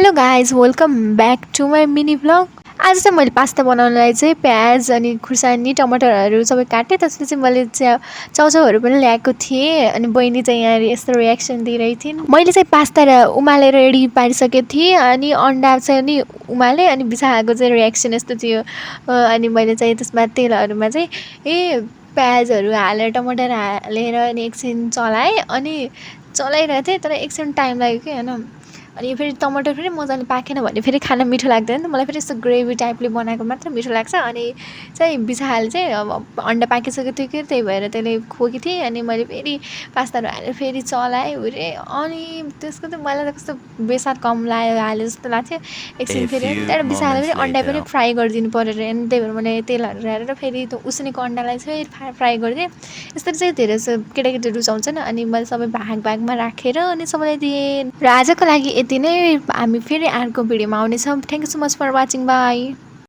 Hello guys welcome back to my mini vlog. आज चाहिँ मैले पास्ता बनाउनलाई चाहिँ प्याज अनि खुर्सानी टमाटरहरू सबै काटेँ। त्यसपछि मैले चाउचाउहरू पनि ल्याएको थिएँ अनि बहिनी चाहिँ यहाँ यस्तो रियाक्सन दिइरहेको थिइन्। मैले चाहिँ पास्ता उमालेर रेडी पारिसकेको थिएँ अनि अन्डा चाहिँ नि उमालेँ अनि बिसाएको चाहिँ रियाक्सन यस्तो थियो। अनि मैले चाहिँ त्यसमा तेलहरूमा चाहिँ प्याजहरू हालेर टमाटर हालेर अनि एकछिन चलाएँ अनि चलाइरहेको थिएँ तर एकछिन टाइम लाग्यो कि होइन। अनि फेरि टमाटर फेरि मजाले पाकेन भने फेरि खाना मिठो लाग्दैन नि त। मलाई फेरि यस्तो ग्रेभी टाइपले बनाएको मात्र मिठो लाग्छ। अनि चाहिँ बिसाहाले चाहिँ अब अन्डा पाकिसकेको थियो कि त्यही भएर त्यसले खोकी थिएँ अनि मैले फेरि पास्ताहरू हालेर फेरि चलाएँ उरे अनि त्यसको चाहिँ मलाई त कस्तो बेसार कम हाल्यो जस्तो लाग्थ्यो। एकछिन फेरि त्यहाँबाट बिसाहाले फेरि अन्डा पनि फ्राई गरिदिनु पऱ्यो अरे अनि त्यही भएर मैले तेलहरू हालेर फेरि त्यो उसिनेको अन्डालाई चाहिँ फ्राई गरिदिएँ। यसरी चाहिँ धेरै केटाकेटी रुचाउँछन् अनि मैले सबै भागमा राखेर अनि सबैलाई दिएँ। र आजको लागि यति नै। हामी फेरि अर्को भिडियोमा आउनेछौँ। Thank you so much for watching. By.